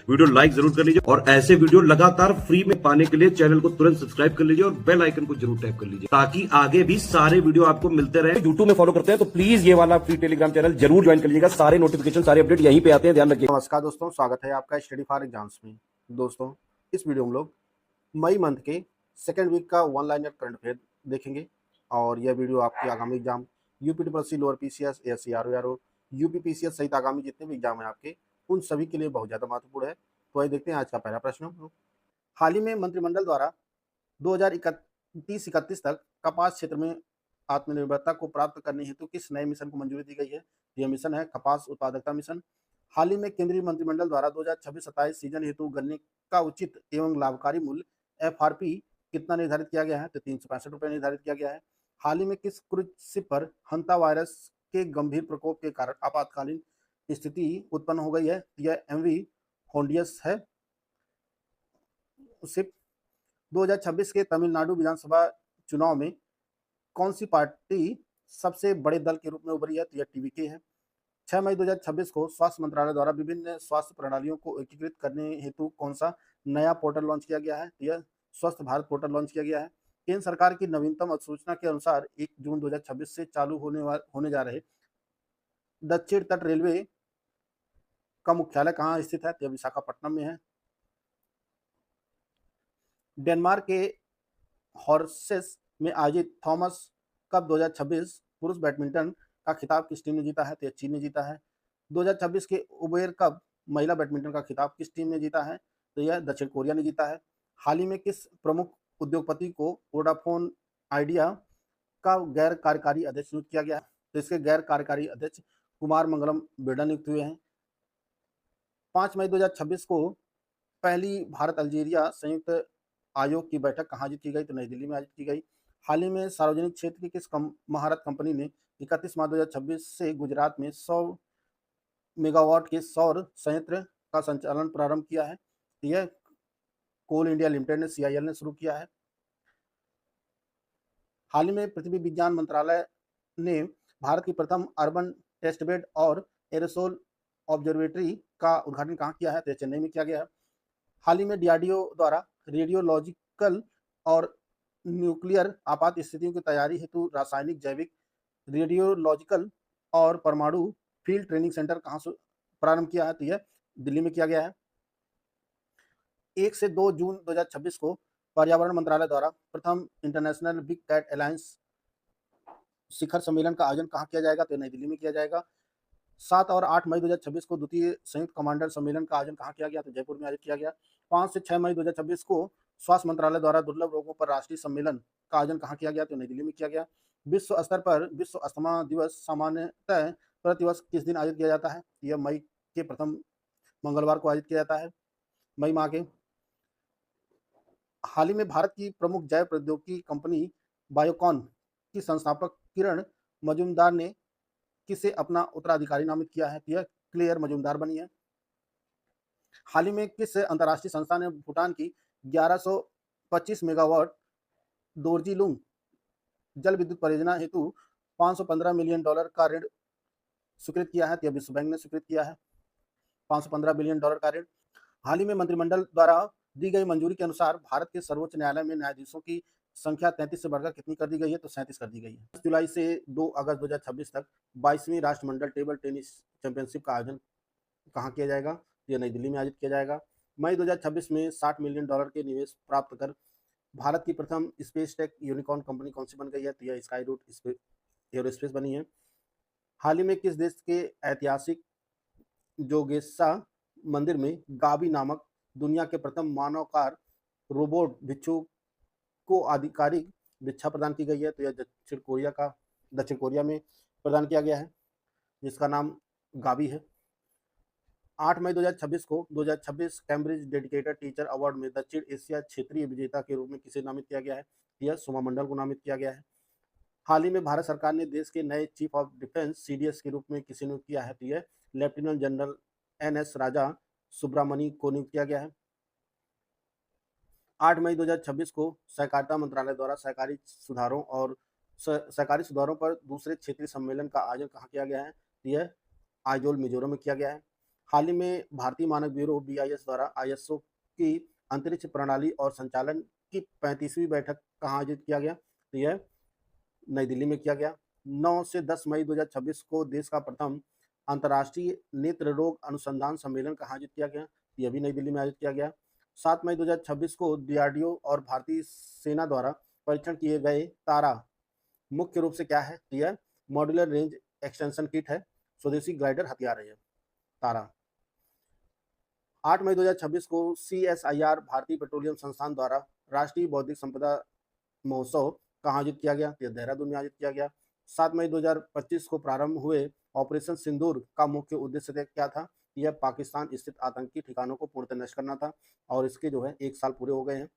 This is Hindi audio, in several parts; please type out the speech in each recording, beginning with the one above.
वीडियो लाइक जरूर कर लीजिए और ऐसे वीडियो लगातार फ्री में पाने के लिए चैनल को तुरंत सब्सक्राइब कर लीजिए और बेल आइकन को जरूर टैप कर लीजिए ताकि आगे भी सारे वीडियो आपको मिलते रहे। यूट्यूब में फॉलो करते हैं तो प्लीज ये वाला फ्री टेलीग्राम चैनल जरूर ज्वाइन कर लीजिएगा। सारे नोटिफिकेशन सारे अपडेट यहीं पे आते हैं, ध्यान रखिए। नमस्कार दोस्तों, स्वागत है आपका स्टडी फॉर एग्जाम्स में। दोस्तों, इस वीडियो में हम लोग मई मंथ के सेकेंड वीक का वन लाइनर करंट अफेयर देखेंगे और यह वीडियो आपके आगामी exam UPTPSC, lower PCS, ASC RO, UPPCS सहित आगामी जितने भी एग्जाम हैं आपके, उन सभी के लिए बहुत ज़्यादा महत्वपूर्ण है। तो आइए देखते हैं आज का पहला प्रश्न। हाल ही में मंत्रिमंडल द्वारा 2031 तक कपास क्षेत्र में आत्मनिर्भरता को प्राप्त करने हेतु किस नए मिशन को मंजूरी दी गई है? यह मिशन है कपास उत्पादकता मिशन। हाल ही में केंद्रीय मंत्रिमंडल द्वारा 2026-27 सीजन हेतु गन्ने का उचित एवं लाभकारी मूल्य एफआरपी कितना निर्धारित किया गया है? तो 365 रुपये निर्धारित किया गया है। हाल ही में किस क्रूज शिप पर हंता वायरस के गंभीर प्रकोप के कारण आपातकालीन स्थिति उत्पन्न हो गई है? यह एमवी होंडियस है शिप। 2026 के तमिलनाडु विधानसभा चुनाव में कौन सी पार्टी सबसे बड़े दल के रूप में उभरी है? तो यह टीवीके है। 6 मई 2026 को स्वास्थ्य मंत्रालय द्वारा विभिन्न स्वास्थ्य प्रणालियों को एकीकृत करने हेतु कौन सा नया पोर्टल लॉन्च किया गया है? यह स्वस्थ भारत पोर्टल लॉन्च किया गया है। केंद्र सरकार की नवीनतम अधिसूचना के अनुसार 1 जून 2026 से चालू होने जा रहे दक्षिण तट रेलवे का मुख्यालय कहाँ स्थित है? यह विशाखापट्टनम में है। डेनमार्क के हॉर्सेस में आयोजित थॉमस कप 2026 पुरुष बैडमिंटन का खिताब किस टीम ने जीता है? तो चीन ने जीता है। 2026 के उबेर कप महिला बैडमिंटन का खिताब किस टीम ने जीता है? तो यह दक्षिण कोरिया ने जीता है। हाल ही में किस प्रमुख उद्योगपति को वोडाफोन आइडिया का गैर कार्यकारी अध्यक्ष नियुक्त किया गया है? तो इसके गैर कार्यकारी अध्यक्ष कुमार मंगलम बिरला नियुक्त हुए हैं। 5 मई 2026 को पहली भारत अल्जीरिया संयुक्त आयोग की बैठक कहाँ आयोजित की गई? तो नई दिल्ली में आयोजित की गई। हाल ही में सार्वजनिक क्षेत्र की किस महारत कंपनी ने 31 मार्च 2026 से गुजरात में 100 मेगावाट के सौर संयंत्र का संचालन प्रारंभ किया है? यह कोल इंडिया लिमिटेड ने, सीआईएल ने शुरू किया है। हाल ही में पृथ्वी विज्ञान मंत्रालय ने भारत की प्रथम अर्बन टेस्ट बेड और एरोसोल ऑब्जर्वेटरी का उद्घाटन कहाँ किया है? तो चेन्नई में किया गया है। हाल ही में डीआरडीओ द्वारा रेडियोलॉजिकल और न्यूक्लियर आपात स्थितियों की तैयारी हेतु रासायनिक, जैविक, रेडियोलॉजिकल और परमाणु फील्ड ट्रेनिंग सेंटर कहाँ से प्रारंभ किया है? तो यह दिल्ली में किया गया है। 1 से 2 जून 2026 को पर्यावरण मंत्रालय द्वारा प्रथम इंटरनेशनल बिग कैट अलायंस शिखर सम्मेलन का आयोजन कहाँ किया जाएगा? तो नई दिल्ली में किया जाएगा। 7 और 8 मई 2026 को द्वितीय संयुक्त कमांडर सम्मेलन का आयोजन कहाँ किया गया? तो जयपुर में आयोजित किया गया। 5 से 6 मई 2026 को स्वास्थ्य मंत्रालय द्वारा दुर्लभ रोगों पर राष्ट्रीय सम्मेलन का आयोजन कहाँ किया गया? तो नई दिल्ली में किया गया। विश्व स्तर पर विश्व अस्थमा दिवस सामान्यतः प्रतिवर्ष किस दिन आयोजित किया जाता है? यह मई के प्रथम मंगलवार को आयोजित किया जाता है, मई माह के। हाल ही में भारत की प्रमुख जैव प्रौद्योगिकी कंपनी बायोकॉन की संस्थापक किरण मजूमदार ने किसे अपना उत्तराधिकारी नामित किया है? यह क्लेयर मजूमदार बनी है। हाल ही में किस अंतर्राष्ट्रीय संस्था ने भूटान की 1125 मेगावाट दोरजीलुंग जल विद्युत परियोजना हेतु $515 मिलियन का ऋण स्वीकृत किया है? यह विश्व बैंक ने स्वीकृत किया है, $515 बिलियन का ऋण। हाल ही में मंत्रिमंडल द्वारा दी गई मंजूरी के अनुसार भारत के सर्वोच्च न्यायालय में न्यायाधीशों की संख्या 33 से बढ़कर कितनी कर दी गई है? तो 37 कर दी गई है। जुलाई से 2 अगस्त 2026 तक 22वीं राष्ट्रमंडल टेबल टेनिस चैंपियनशिप का आयोजन कहाँ किया जाएगा? यह नई दिल्ली में आयोजित किया जाएगा। मई 2026 में $60 मिलियन के निवेश प्राप्त कर भारत की प्रथम स्पेस टेक यूनिकॉर्न कंपनी कौन सी बन गई है? तो यह स्काई रूट एरोस्पेस बनी है। हाल ही में किस देश के ऐतिहासिक जोगेसा मंदिर में गाबी नामक दुनिया के प्रथम मानवकार रोबोट भिक्षु को आधिकारिक दीक्षा प्रदान की गई है? तो यह दक्षिण कोरिया में प्रदान किया गया है, जिसका नाम गाबी है। 8 मई 2026 को 2026 कैम्ब्रिज डेडिकेटेड टीचर अवार्ड में दक्षिण एशिया क्षेत्रीय विजेता के रूप में किसे नामित किया गया है? यह सोमा मंडल को नामित किया गया है। हाल ही में भारत सरकार ने देश के नए चीफ ऑफ डिफेंस सीडीएस के रूप में किसे नियुक्त किया है? तो यह लेफ्टिनेंट जनरल एनएस राजा सुब्रमणी को नियुक्त किया गया है। 8 मई 2026 को सहकारिता मंत्रालय द्वारा सहकारी सुधारों पर दूसरे क्षेत्रीय सम्मेलन का आयोजन कहाँ किया गया है? यह आइजोल मिजोरम में किया गया है। हाल ही में भारतीय मानक ब्यूरो BIS द्वारा ISO की अंतरिक्ष प्रणाली और संचालन की 35वीं बैठक कहाँ आयोजित किया गया? तो यह नई दिल्ली में किया गया। 9 से 10 मई 2026 को देश का प्रथम अंतर्राष्ट्रीय नेत्र रोग अनुसंधान सम्मेलन कहाँ आयोजित किया गया? यह भी नई दिल्ली में आयोजित किया गया। 7 मई 2026 को DRDO और भारतीय सेना द्वारा परीक्षण किए गए तारा मुख्य रूप से क्या है? यह मॉड्यूलर रेंज एक्सटेंशन किट है, स्वदेशी ग्लाइडर हथियार है यह तारा। 8 मई 2026 को CSIR भारतीय पेट्रोलियम संस्थान द्वारा राष्ट्रीय बौद्धिक संपदा महोत्सव कहाँ आयोजित किया गया? यह देहरादून में आयोजित किया गया। 7 मई 2025 को प्रारंभ हुए ऑपरेशन सिंदूर का मुख्य उद्देश्य क्या था? यह पाकिस्तान स्थित आतंकी ठिकानों को पूर्णतः नष्ट करना था और इसके जो है 1 साल पूरे हो गए हैं।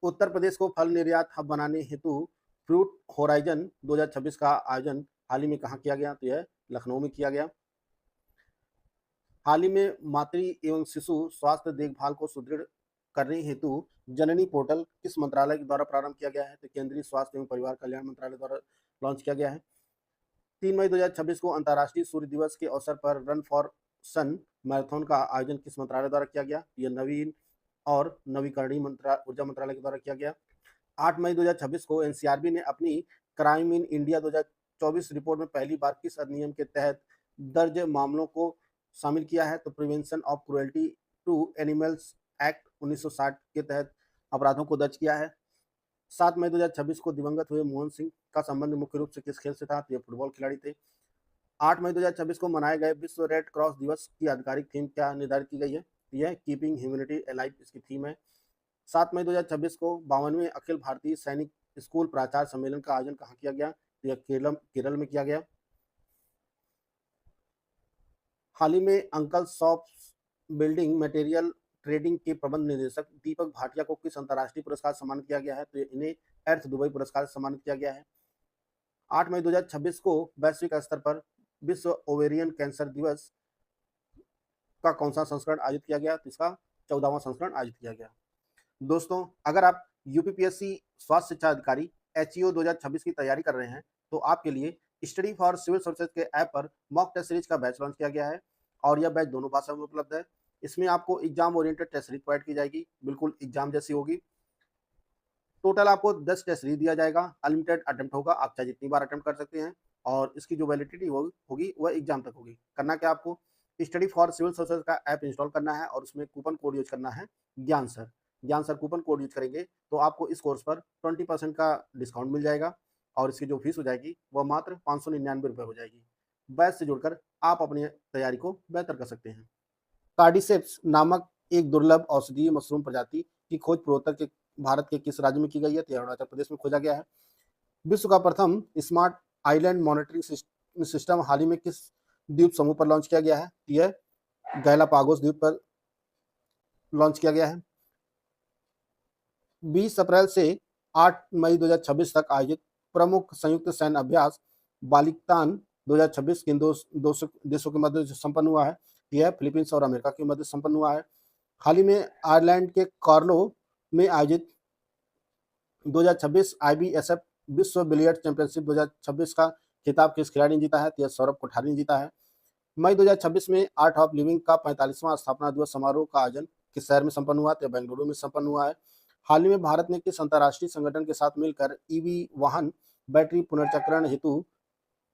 उत्तर प्रदेश को फल निर्यात हब बनाने हेतु फ्रूट होराइजन 2026 का आयोजन हाल ही में कहाँ किया गया? तो यह लखनऊ में किया गया। हाल ही में मातृ एवं शिशु स्वास्थ्य देखभाल को सुदृढ़ करने हेतु जननी पोर्टल किस मंत्रालय के द्वारा प्रारंभ किया गया है? तो केंद्रीय स्वास्थ्य एवं परिवार कल्याण मंत्रालय द्वारा लॉन्च किया गया है। 3 मई 2026 को अंतर्राष्ट्रीय सूर्य दिवस के अवसर पर रन फॉर सन मैराथन का आयोजन किस मंत्रालय द्वारा किया गया? यह नवीन और नवीकरणीय ऊर्जा मंत्रालय के द्वारा किया गया। 8 मई 2026 को NCRB ने अपनी क्राइम इन इंडिया 2024 रिपोर्ट में पहली बार किस अधिनियम के तहत दर्ज मामलों को शामिल किया है? तो prevention of cruelty to animals act 1960 के तहत अपराधों को दर्ज किया है। 7 मई 2026 को दिवंगत हुए मोहन सिंह का संबंध मुख्य रूप से किस खेल से था? तो ये फुटबॉल खिलाड़ी थे। 8 मई 2026 को मनाए गए विश्व रेड क्रॉस दिवस की आधिकारिक थीम क्या निर्धारित की गई है? यह कीपिंग ह्यूमैनिटी अलाइव इसकी थीम है। 7 मई 2026 को 52वें अखिल भारतीय सैनिक स्कूल प्राचार्य सम्मेलन का आयोजन कहाँ किया गया? यह केरल में किया गया। हाल ही में uncle shops building material trading के प्रबंध निदेशक दीपक भाटिया को किस अंतर्राष्ट्रीय पुरस्कार से सम्मानित किया गया है? तो इन्हें अर्थ दुबई पुरस्कार से सम्मानित किया गया है। 8 मई 2026 को वैश्विक स्तर पर विश्व ओवेरियन कैंसर दिवस का कौन सा संस्करण आयोजित किया गया? तो इसका 14वां संस्करण आयोजित किया गया। दोस्तों, अगर आप UPPSC स्वास्थ्य शिक्षा अधिकारी HEO 2026 की तैयारी कर रहे हैं तो आपके लिए स्टडी फॉर सिविल सर्विसेज के ऐप पर मॉक टेस्ट सीरीज का बैच लॉन्च किया गया है और यह बैच दोनों भाषाओं में उपलब्ध है। इसमें आपको exam oriented test series provide की जाएगी, बिल्कुल एग्जाम जैसी होगी। टोटल आपको 10 टेस्ट सीरीज दिया जाएगा, अनलिमिटेड अटेम्प्ट होगा, आप चाहे जितनी बार अटेम्प्ट कर सकते हैं और इसकी जो वैलिडिटी होगी वह एग्जाम तक होगी। करना क्या आपको? स्टडी फॉर सिविल सर्विसेज का ऐप इंस्टॉल करना है और उसमें कूपन कोड यूज करना है ज्ञान सर कूपन कोड यूज करेंगे तो आपको इस कोर्स पर 20% का डिस्काउंट मिल जाएगा और इसकी जो फीस हो जाएगी वह मात्र 599 रुपये हो जाएगी। बैच से जुड़कर आप अपनी तैयारी को बेहतर कर सकते हैं। कार्डिसेप्स नामक एक दुर्लभ औषधीय मशरूम प्रजाति की खोज पूर्वोत्तर के भारत के किस राज्य में की गई है? तो अरुणाचल प्रदेश में खोजा गया है। विश्व का प्रथम स्मार्ट आइलैंड मॉनिटरिंग सिस्टम हाल ही में किस द्वीप समूह पर लॉन्च किया गया है? यह गैलापागोस द्वीप पर लॉन्च किया गया है। 20 अप्रैल से 8 मई 2026 तक आयोजित प्रमुख संयुक्त सैन्य अभ्यास बालिकतान 2026 किन दो देशों के मध्य संपन्न हुआ है? यह फिलीपींस और अमेरिका के मध्य संपन्न हुआ है। हाल ही में आयरलैंड के कार्लो में आयोजित 2026 IBSF विश्व बिलियर्ड चैंपियनशिप 2026 का खिताब किस खिलाड़ी ने जीता है? तो यह सौरभ कोठारी ने जीता है। मई 2026 में आर्ट ऑफ लिविंग का 45वां स्थापना दिवस समारोह का आयोजन किस शहर में संपन्न हुआ? तो बेंगलुरु में संपन्न हुआ है। हाल ही में भारत ने किस अंतर्राष्ट्रीय संगठन के साथ मिलकर EV वाहन बैटरी पुनर्चक्रण हेतु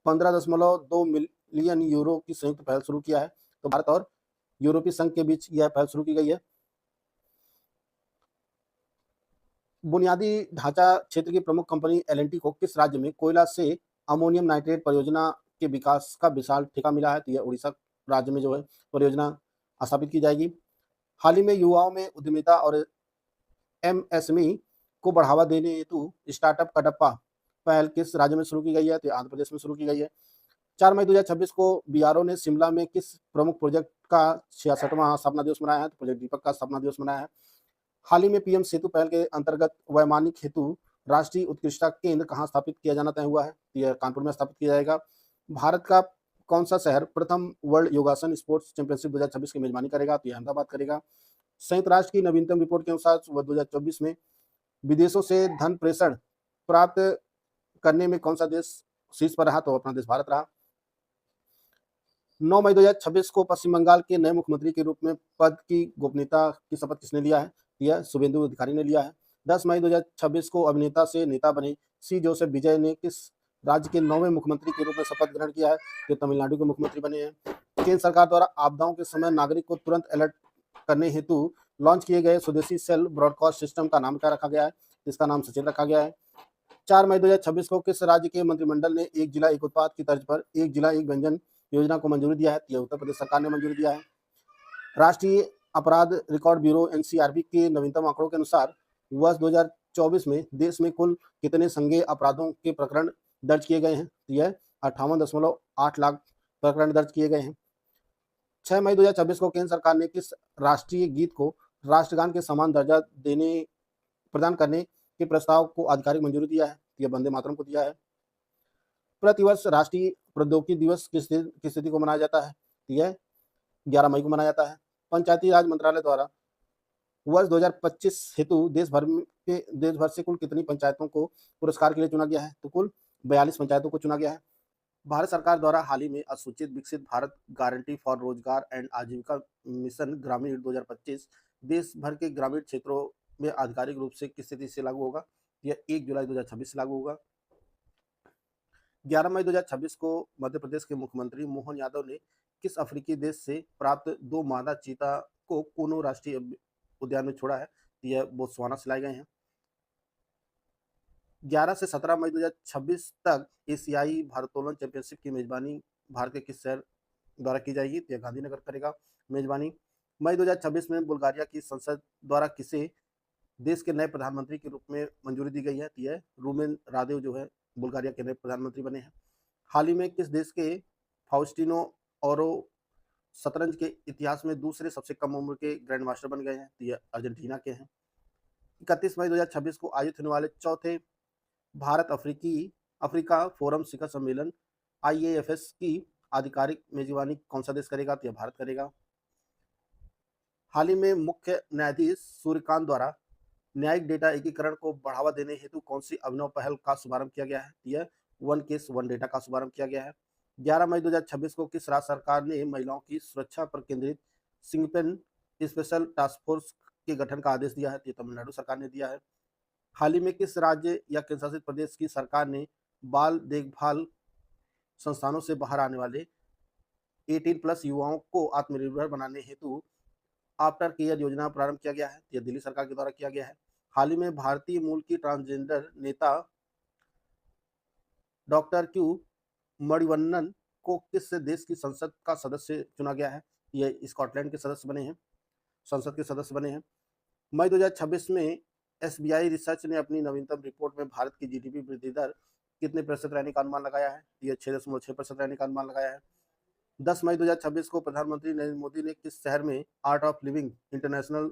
15.2 मिलियन यूरो की संयुक्त पहल शुरू किया है? तो भारत और यूरोपीय संघ के बीच यह पहल शुरू की गई है। बुनियादी ढांचा क्षेत्र की प्रमुख कंपनी L&T को किस राज्य में कोयला से अमोनियम नाइट्रेट परियोजना के विकास का विशाल ठेका मिला है? तो यह उड़ीसा राज्य में जो है परियोजना स्थापित की जाएगी। हाल ही में युवाओं में उद्यमिता और MSME को बढ़ावा देने हेतु स्टार्टअप कडप्पा पहल किस राज्य में शुरू की गई है? तो आंध्र प्रदेश में शुरू की गई है। 4 मई 2026 को BRO ने शिमला में किस प्रमुख प्रोजेक्ट का 66वां स्थापना दिवस मनाया है? तो प्रोजेक्ट दीपक का स्थापना दिवस मनाया है। हाल ही में PM सेतु पहल के अंतर्गत वैमानिक हेतु राष्ट्रीय उत्कृष्टता केंद्र कहाँ स्थापित किया जाना तय हुआ है? यह कानपुर में स्थापित किया जाएगा। भारत का कौन सा शहर प्रथम वर्ल्ड योगासन स्पोर्ट्स चैंपियनशिप 2026 की मेजबानी करेगा? तो यह अहमदाबाद करेगा। संयुक्त राष्ट्र की नवीनतम रिपोर्ट के अनुसार 2024 में विदेशों से धन प्रेषण प्राप्त करने में कौन सा देश शीर्ष पर रहा? तो अपना देश भारत रहा। 9 मई 2026 को पश्चिम बंगाल के नए मुख्यमंत्री के रूप में पद की गोपनीयता की शपथ किसने लिया है? यह शुभेंदु अधिकारी ने लिया है। 10 मई 2026 को अभिनेता से नेता बने सी जोसेफ विजय ने किस राज्य के 9वें मुख्यमंत्री के रूप में शपथ ग्रहण किया है? ये तमिलनाडु के मुख्यमंत्री बने हैं। केंद्र सरकार द्वारा आपदाओं के समय नागरिक को तुरंत अलर्ट करने हेतु लॉन्च किए गए स्वदेशी सेल ब्रॉडकास्ट सिस्टम का नाम क्या रखा गया है? इसका नाम सचेत रखा गया है। 4 मई 2026 को किस राज्य के मंत्रिमंडल ने एक जिला एक उत्पाद की तर्ज पर एक जिला एक व्यंजन योजना को मंजूरी दिया है? यह उत्तर प्रदेश सरकार ने मंजूरी दिया है। राष्ट्रीय अपराध रिकॉर्ड ब्यूरो एनसीआरबी के नवीनतम आंकड़ों के अनुसार वर्ष 2024 में देश में कुल कितने संज्ञेय अपराधों के प्रकरण दर्ज किए गए हैं? यह 58.8 लाख प्रकरण दर्ज किए गए हैं। 6 मई 2026 को केंद्र सरकार ने किस राष्ट्रीय गीत को राष्ट्रगान के समान दर्जा प्रदान करने के प्रस्ताव को आधिकारिक मंजूरी दिया है? यह वंदे मातरम को दिया है। प्रतिवर्ष राष्ट्रीय प्रौद्योगिकी दिवस किस तिथि को मनाया जाता है? यह 11 मई को मनाया जाता है। पंचायती राज मंत्रालय द्वारा वर्ष 2025 हेतु देश भर से कुल कितनी पंचायतों को पुरस्कार के लिए चुना गया है? तो कुल 42 पंचायतों को चुना गया है। भारत सरकार द्वारा हाल ही में अधिसूचित विकसित भारत गारंटी फॉर रोजगार एंड आजीविका मिशन ग्रामीण 2025 देश भर के ग्रामीण क्षेत्रों में आधिकारिक रूप से किस तिथि से लागू होगा? यह 1 जुलाई 2026 से लागू होगा। 11 मई 2026 को मध्य प्रदेश के मुख्यमंत्री मोहन यादव ने किस अफ्रीकी देश से प्राप्त 2 मादा चीता को कूनो राष्ट्रीय उद्यान में छोड़ा है? यह बोत्सवाना से लाए गए हैं। 11 से 17 मई 2026 तक एशियाई भारोत्तोलन चैंपियनशिप की मेजबानी भारत के किस शहर द्वारा की जाएगी? यह गांधीनगर करेगा मेजबानी। मई 2026 में बुल्गारिया की संसद द्वारा किसे देश के नए प्रधानमंत्री के रूप में मंजूरी दी गई है? यह रूमेन रादेव जो है बुल्गारिया के नए प्रधानमंत्री बने हैं। हाल ही में किस देश के फाउस्टिनो औरो शतरंज के इतिहास में दूसरे सबसे कम उम्र के ग्रैंड मास्टर बन गए हैं? यह अर्जेंटीना के हैं। 31 मई 2026 को आयोजित होने वाले चौथे भारत अफ्रीका फोरम शिखर सम्मेलन IAFS की आधिकारिक मेजबानी कौन सा देश करेगा? तो यह भारत करेगा। हाल ही में मुख्य न्यायाधीश सूर्यकांत द्वारा न्यायिक डेटा एकीकरण को बढ़ावा देने हेतु कौन सी अभिनव पहल का शुभारंभ किया गया है? यह वन केस वन डेटा का शुभारंभ किया गया है। 11 मई 2026 को किस राज्य सरकार ने महिलाओं की सुरक्षा पर केंद्रित सिंगपेन स्पेशल टास्क फोर्स के गठन का आदेश दिया है? ये तमिलनाडु सरकार ने दिया है। हाल ही में किस राज्य या केंद्रशासित प्रदेश की सरकार ने बाल देखभाल संस्थानों से बाहर आने वाले 18+ युवाओं को आत्मनिर्भर बनाने हेतु आफ्टर केयर योजना प्रारंभ किया गया है? यह दिल्ली सरकार के द्वारा किया गया है। हाल ही में भारतीय मूल की ट्रांसजेंडर नेता डॉक्टर क्यू मणिवन्नन को किस देश की संसद का सदस्य चुना गया है? यह स्कॉटलैंड के सदस्य बने हैं, संसद के सदस्य बने हैं। मई 2026 में SBI रिसर्च ने अपनी नवीनतम रिपोर्ट में भारत की GDP वृद्धि दर कितने प्रतिशत रहने का अनुमान लगाया है? यह 6.6% रहने का अनुमान लगाया है। 10 मई 2026 को प्रधानमंत्री नरेंद्र मोदी ने किस शहर में art of living international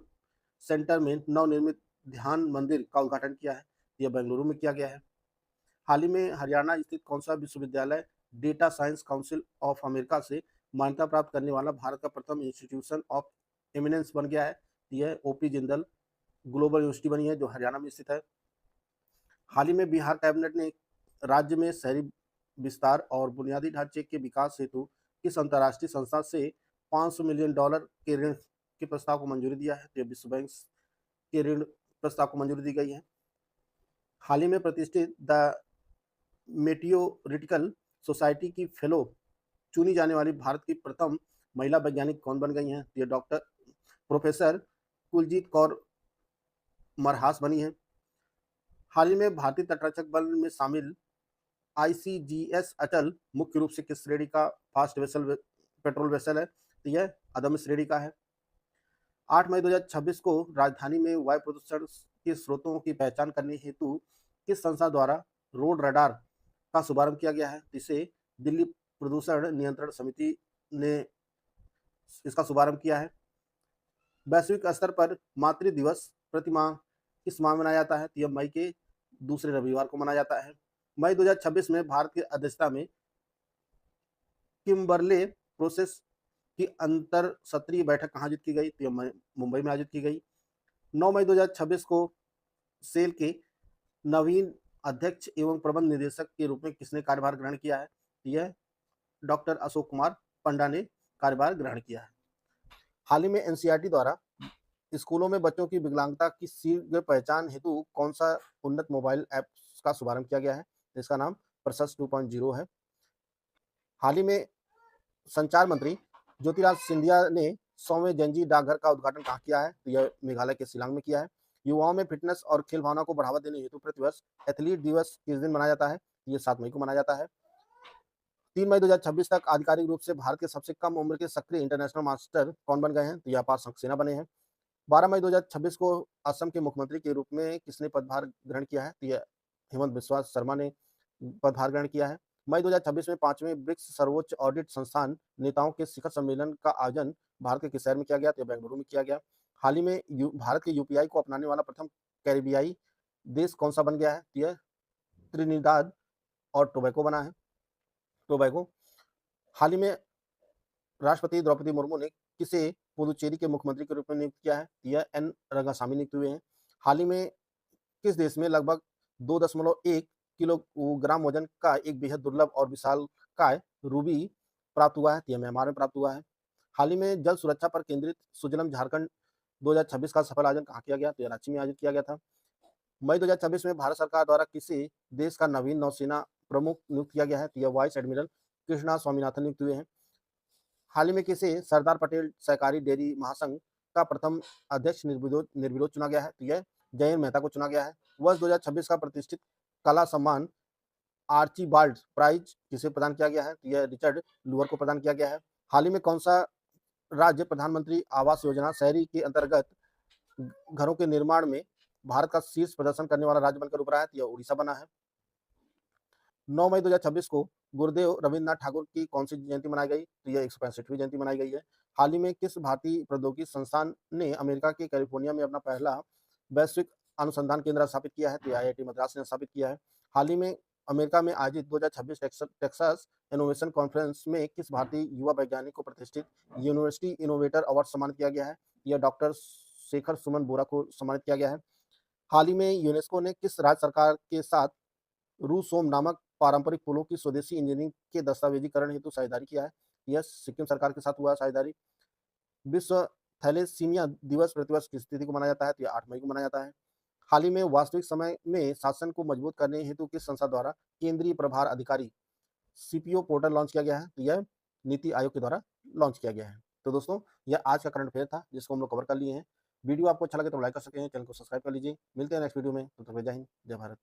centre में नवनिर्मित ध्यान मंदिर का उद्घाटन किया है? यह बेंगलुरु में किया गया है। हाल ही में हरियाणा स्थित कौन सा विश्वविद्यालय data science council of America से मान्यता प्राप्त करने वाला भारत का प्रथम इंस्टीट्यूशन ऑफ एमिनेंस बन गया है? यह OP जिंदल ग्लोबल यूनिवर्सिटी बनी है जो हरियाणा में स्थित है। हाल ही में बिहार कैबिनेट ने राज्य में शहरी विस्तार और बुनियादी ढांचे के विकास हेतु किस अंतर्राष्ट्रीय संस्था से $500 मिलियन के ऋण के प्रस्ताव को मंजूरी दिया है? तो विश्व बैंक के ऋण प्रस्ताव को मंजूरी दी गई है। हाल ही में प्रतिष्ठित द मेटियोरिटिकल सोसाइटी की फेलो चुनी जाने वाली भारत की प्रथम महिला वैज्ञानिक कौन बन गई हैं? ये डॉक्टर प्रोफेसर कुलजीत कौर मरहास बनी है। हाल ही में भारतीय तटरक्षक बल में शामिल ICGS अटल मुख्य रूप से किस श्रेणी का फास्ट वेसल पेट्रोल वेसल है? तो यह अदम्य श्रेणी का है। 8 मई 2026 को राजधानी में वायु प्रदूषण के स्रोतों की पहचान करने हेतु किस संस्था द्वारा रोड रडार का शुभारंभ किया गया है? इसे दिल्ली प्रदूषण नियंत्रण समिति ने इसका शुभारंभ किया है। वैश्विक स्तर पर मातृ दिवस प्रतिमाह किस माह मनाया जाता है? यह मई के दूसरे रविवार को मनाया जाता है। मई 2026 में भारत की अध्यक्षता में किम्बरले प्रोसेस की अंतर सत्रीय बैठक कहाँ आयोजित की गई? तो मुंबई में आयोजित की गई। 9 मई 2026 को सेल के नवीन अध्यक्ष एवं प्रबंध निदेशक के रूप में किसने कार्यभार ग्रहण किया है? यह डॉक्टर अशोक कुमार पंडा ने कार्यभार ग्रहण किया है। हाल ही में एनसीईआरटी द्वारा स्कूलों में बच्चों की विकलांगता की शीघ्र पहचान हेतु कौन सा उन्नत मोबाइल ऐप का शुभारंभ किया गया है? इसका नाम प्रशस्त 2.0 है। हाल ही में संचार मंत्री ज्योतिराज सिंधिया ने 100वें जेनजी डाकघर का उद्घाटन कहाँ किया है? तो यह मेघालय के शिलांग में किया है। युवाओं में फिटनेस और खेल भावना को बढ़ावा देने हेतु प्रतिवर्ष एथलीट दिवस किस दिन मनाया जाता है? ये 7 मई को मनाया जाता है। 3 मई 2026 तक आधिकारिक रूप से भारत के सबसे कम उम्र के सक्रिय इंटरनेशनल मास्टर कौन बन गए हैं? तो ये अपार सक्सेना बने हैं। 12 मई 2026 को असम के मुख्यमंत्री के रूप में किसने पदभार ग्रहण किया है? तो यह हेमंत बिस्वा शर्मा ने पदभार ग्रहण किया है। मई 2026 में 5वें ब्रिक्स सर्वोच्च ऑडिट संस्थान नेताओं के शिखर सम्मेलन का आयोजन भारत के किस शहर में किया गया? तो बेंगलुरु में किया गया। हाल ही में भारत के यूपीआई को अपनाने वाला प्रथम कैरिबियाई देश कौन सा बन गया है? तो यह त्रिनिदाद और टोबैगो। हाल ही में राष्ट्रपति द्रौपदी मुर्मू ने किसे पुदुचेरी के मुख्यमंत्री के रूप में नियुक्त किया है? यह एन रंगासामी नियुक्त हुए हैं। हाल ही में किस देश में लगभग 2.1 किलोग्राम वजन का एक बेहद दुर्लभ और विशालकाय रूबी प्राप्त हुआ है? यह म्यांमार में प्राप्त हुआ है। हाल ही में जल सुरक्षा पर केंद्रित सुजलम झारखंड 2026 का सफल आयोजन कहाँ किया गया? तो यह रांची में आयोजित किया गया था। मई 2026 में भारत सरकार द्वारा किसी देश का नवीन नौसेना प्रमुख नियुक्त किया गया है? तो यह वाइस एडमिरल कृष्णा स्वामीनाथन नियुक्त हुए हैं। हाल ही में किसे सरदार पटेल सहकारी डेयरी महासंघ का प्रथम अध्यक्ष निर्विरोध चुना गया है? तो यह जयंत मेहता को चुना गया है। वर्ष 2026 का प्रतिष्ठित कला सम्मान आर्चीबाल्ड प्राइज किसे प्रदान किया गया है? तो यह रिचर्ड लूअर को प्रदान किया गया है। हाल ही में कौन सा राज्य प्रधानमंत्री आवास योजना शहरी के अंतर्गत घरों के निर्माण में भारत का शीर्ष प्रदर्शन करने वाला राज्य बनकर उभरा है? तो यह उड़ीसा बना है। 9 मई 2026 को गुरुदेव रविन्द्रनाथ ठाकुर की कौन सी जयंती मनाई गई? तो यह 165वीं जयंती मनाई गई है। हाल ही में किस भारतीय प्रौद्योगिकी संस्थान ने अमेरिका के कैलिफोर्निया में अपना पहला वैश्विक अनुसंधान केंद्र स्थापित किया है? तो आईआईटी मद्रास ने स्थापित किया है। हाल ही में अमेरिका में आयोजित 2026 टेक्सास इनोवेशन कॉन्फ्रेंस में किस भारतीय युवा वैज्ञानिक को प्रतिष्ठित यूनिवर्सिटी इनोवेटर अवार्ड सम्मानित किया गया है? यह डॉक्टर शेखर सुमन बोरा को सम्मानित किया गया है। हाल ही में यूनेस्को ने किस राज्य सरकार के साथ रूसोम नामक पारंपरिक फूलों की स्वदेशी इंजीनियरिंग के दस्तावेजीकरण हेतु साझेदारी किया है? यह सिक्किम सरकार के साथ हुआ है साझेदारी। विश्व थैलेसीमिया दिवस प्रतिवर्ष किस तिथि को मनाया जाता है? तो यह 8 मई को मनाया जाता है। हाल ही में वास्तविक समय में शासन को मजबूत करने हेतु किस संस्था द्वारा केंद्रीय प्रभार अधिकारी सीपीओ पोर्टल लॉन्च किया गया है? तो यह नीति आयोग के द्वारा लॉन्च किया गया है। तो दोस्तों, यह आज का करंट अफेयर था जिसको हम लोग कवर कर लिए हैं। वीडियो आपको अच्छा लगे तो लाइक कर सकते हैं, चैनल को सब्सक्राइब कर लीजिए। मिलते हैं नेक्स्ट वीडियो में, तब तक जय हिंद, जय भारत।